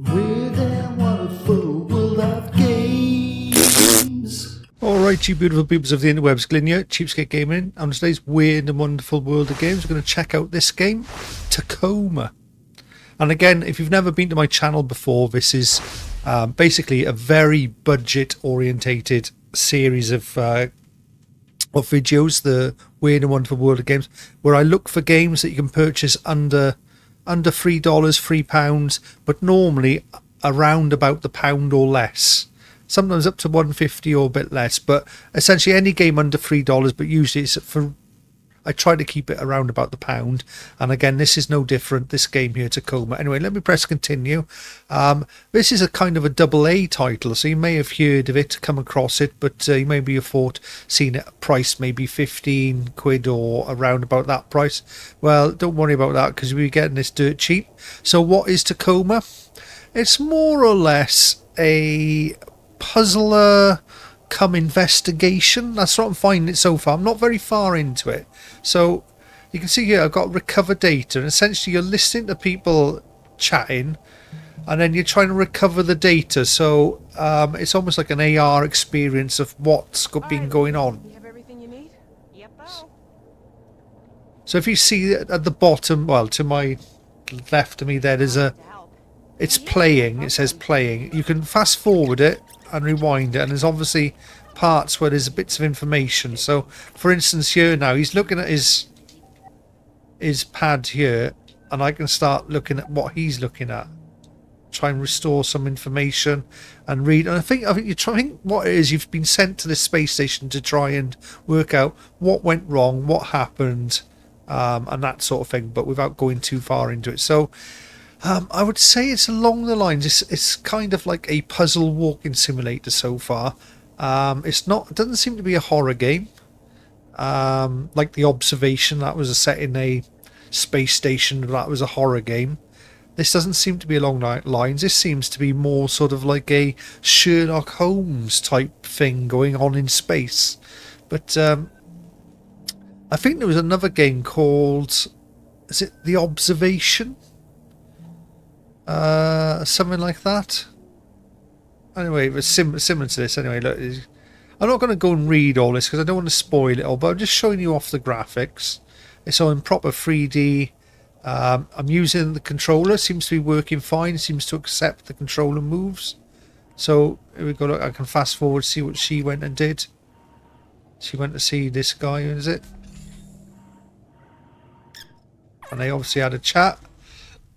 With a wonderful world of games. Alright, you beautiful peoples of the interwebs, Glyn here, CheapSkate Gaming. On today's weird and wonderful world of games, we're going to check out this game, Tacoma. And again, if you've never been to my channel before, this is basically a very budget-orientated series of videos, the weird and wonderful world of games, where I look for games that you can purchase under $3, £3, but normally around about the pound or less. Sometimes up to $1.50 or a bit less, but essentially any game under $3, but usually it's for, I try to keep it around about the pound. And again, this is no different, this game here, Tacoma. Anyway, let me press continue. This is a kind of a AA title, so you may have heard of it, come across it, but you maybe have thought, seen it priced maybe 15 quid or around about that price. Well, don't worry about that, because we're getting this dirt cheap. So what is Tacoma? It's more or less a puzzler come investigation. That's what I'm finding it so far. I'm not very far into it. So you can see here I've got recover data, and essentially you're listening to people chatting and then you're trying to recover the data. So it's almost like an AR experience of what's been going on. You have everything you need? Yep. So if you see at the bottom, well, to my left of me there's a, it's playing, it says playing. You can fast forward it and rewind it, and there's obviously parts where there's bits of information. So for instance here now he's looking at his pad here, and I can start looking at what he's looking at, try and restore some information and read. And I think what it is, you've been sent to this space station to try and work out what went wrong, what happened, and that sort of thing, but without going too far into it. So I would say it's along the lines, it's kind of like a puzzle walking simulator so far. It doesn't seem to be a horror game, like The Observation. That was set in a space station, that was a horror game. This doesn't seem to be along that lines. This seems to be more sort of like a Sherlock Holmes type thing going on in space. But I think there was another game called, is it The Observation? Something like that. Anyway, it was similar to this. Anyway, look, I'm not going to go and read all this because I don't want to spoil it all, but I'm just showing you off the graphics. It's all in proper 3D. I'm using the controller, seems to be working fine, seems to accept the controller moves. So here we go, look, I can fast forward, see what she went and did. She went to see this guy, is it? And they obviously had a chat.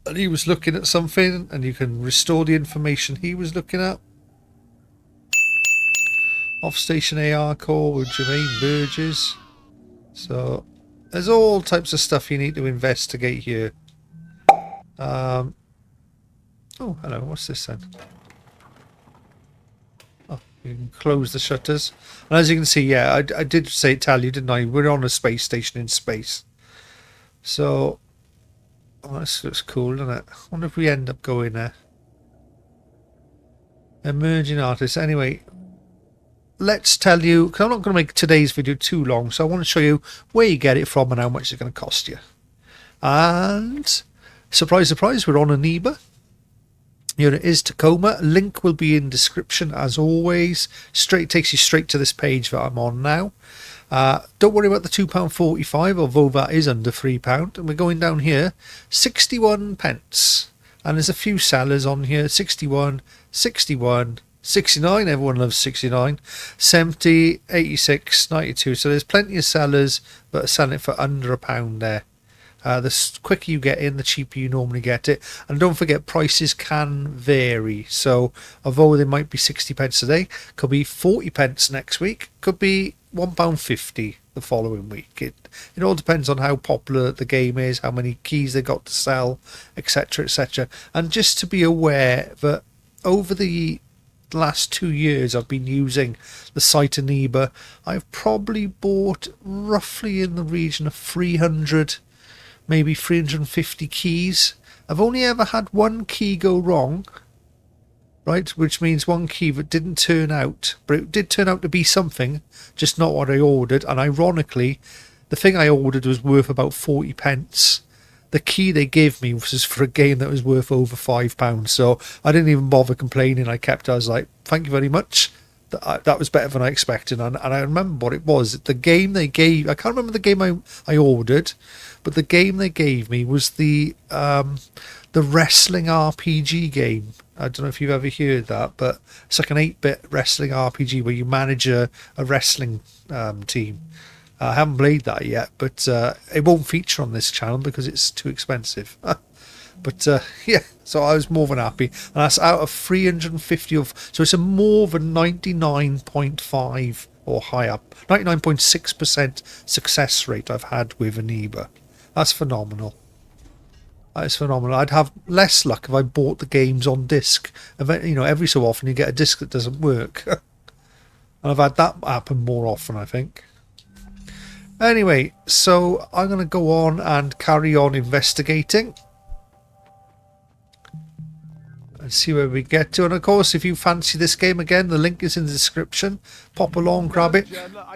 And he was looking at something, and you can restore the information he was looking at. Off-station AR call with Jermaine Burgess. So there's all types of stuff you need to investigate here. Oh, hello. What's this then? Oh, you can close the shutters. And as you can see, yeah, I did tell you, didn't I? We're on a space station in space. So, oh, this looks cool, doesn't it? I wonder if we end up going there. Emerging artists. Anyway, let's tell you, because I'm not going to make today's video too long, so I want to show you where you get it from and how much it's going to cost you. And surprise, surprise, we're on Amoeba. Here it is, Tacoma. Link will be in description as always. Takes you straight to this page that I'm on now. Don't worry about the £2.45, although that is under £3. And we're going down here, 61 pence. And there's a few sellers on here, 61, 61, 69, everyone loves 69, 70, 86, 92. So there's plenty of sellers that are selling it for under £1 there. The quicker you get in, the cheaper you normally get it. And don't forget, prices can vary. So although they might be 60 pence today, could be 40 pence next week, could be £1.50 the following week. It all depends on how popular the game is, how many keys they got to sell, etc, etc. And just to be aware that over the last 2 years I've been using the site Amoeba, I've probably bought roughly in the region of 300, maybe 350 keys. I've only ever had one key go wrong, right, which means one key that didn't turn out, but it did turn out to be something, just not what I ordered. And ironically, the thing I ordered was worth about 40 pence. the key they gave me was for a game that was worth over £5. So I didn't even bother complaining. I was like, thank you very much. That was better than I expected. And I remember what it was. The game they gave, I can't remember the game I ordered, but the game they gave me was the wrestling RPG game. I don't know if you've ever heard that, but it's like an 8-bit wrestling RPG where you manage a wrestling team. I haven't played that yet, but it won't feature on this channel because it's too expensive. But yeah, so I was more than happy. And that's out of 350 so it's a more than 99.5 or higher, 99.6% success rate I've had with Aniba. That's phenomenal. That is phenomenal. I'd have less luck if I bought the games on disc. Every so often you get a disc that doesn't work. And I've had that happen more often, I think. Anyway, so I'm going to go on and carry on investigating. And see where we get to. And of course, if you fancy this game again, the link is in the description. Pop along, grab it. Look,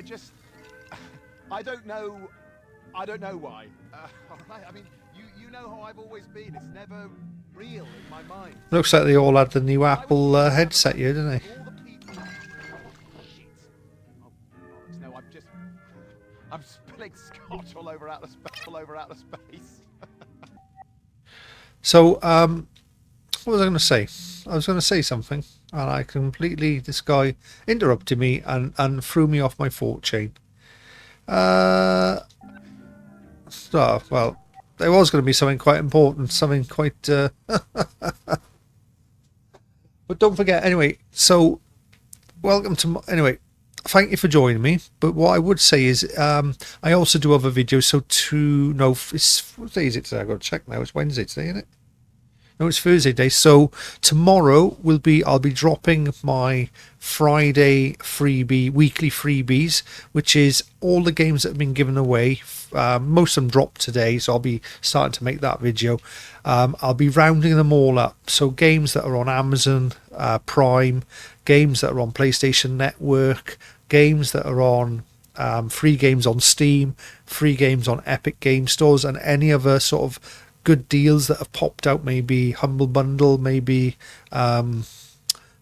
I don't know why. I mean, you know how I've always been. It's never real in my mind. Looks like they all had the new Apple headset here, didn't they? All the people. Shit. Oh, no, I'm spilling scotch all over outer space. So, what was I going to say? I was going to say something, and this guy interrupted me and threw me off my thought chain. Well, there was going to be something quite important, something quite... But don't forget, anyway, so, welcome to... Anyway, thank you for joining me, but what I would say is, I also do other videos, so what day is it today? I've got to check now, it's Wednesday today, isn't it? No, it's Thursday day. So tomorrow I'll be dropping my Friday weekly freebies, which is all the games that have been given away. Most of them dropped today, so I'll be starting to make that video. I'll be rounding them all up. So games that are on Amazon Prime, games that are on PlayStation Network, games that are on free games on Steam, free games on Epic Game Stores, and any other sort of good deals that have popped out. Maybe Humble Bundle, maybe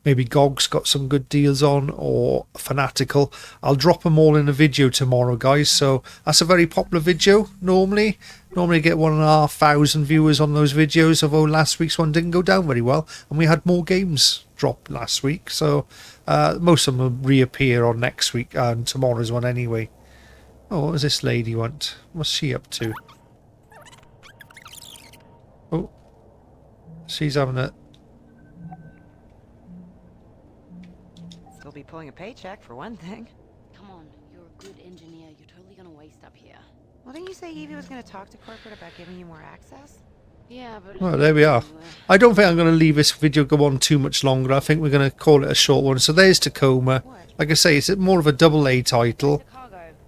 GOG's got some good deals on, or Fanatical. I'll drop them all in a video tomorrow, guys. So that's a very popular video. Normally get 1,500 viewers on those videos, although last week's one didn't go down very well, and we had more games drop last week, so most of them will reappear on next week and tomorrow's one anyway. Oh, what does this lady want? What's she up to? Oh, she's having a... Still be pulling a paycheck for one thing. Come on, you're a good engineer. You're totally gonna waste up here. Well, didn't you say Evie was going to talk to corporate about giving you more access? Yeah, but... Well, there we are. I don't think I'm going to leave this video go on too much longer. I think we're going to call it a short one. So there's Tacoma. Like I say, it's more of a AA title.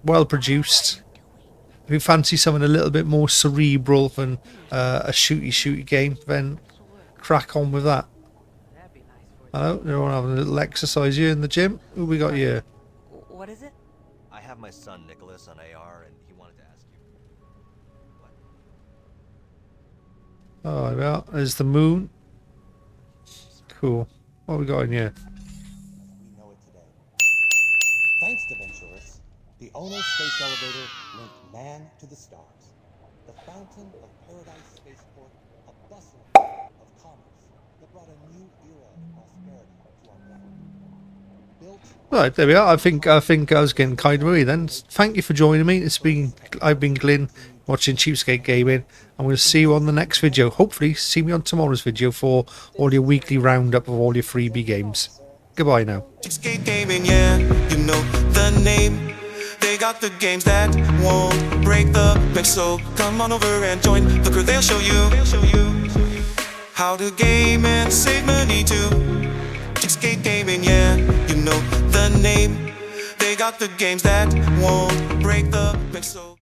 Well produced. If you fancy something a little bit more cerebral than a shooty game, then crack on with that. Hello, they're all having a little exercise here in the gym. Who we got here? What is it? I have my son Nicholas on AR, and he wanted to ask you. What? Oh, there we are. There's the moon. Cool. What we got in here? We know it today. Thanks to Venturis, the Ono space elevator linked man to the stars. The fountain of paradise spaceport, a bustle of commerce that brought a new era of prosperity to our government. Built Right, there we are. I think I was getting kind of early then. Thank you for joining me. I've been Glyn, watching CheapSkate Gaming. I'm going to see you on the next video. Hopefully, see me on tomorrow's video for all your weekly roundup of all your freebie games. Goodbye now. CheapSkate Gaming, yeah, you know the name. They got the games that won't break the bank, so come on over and join the crew. They'll show you how to game and save money too. CheapSkate Gaming, yeah, you know the name. They got the games that won't break the bank, so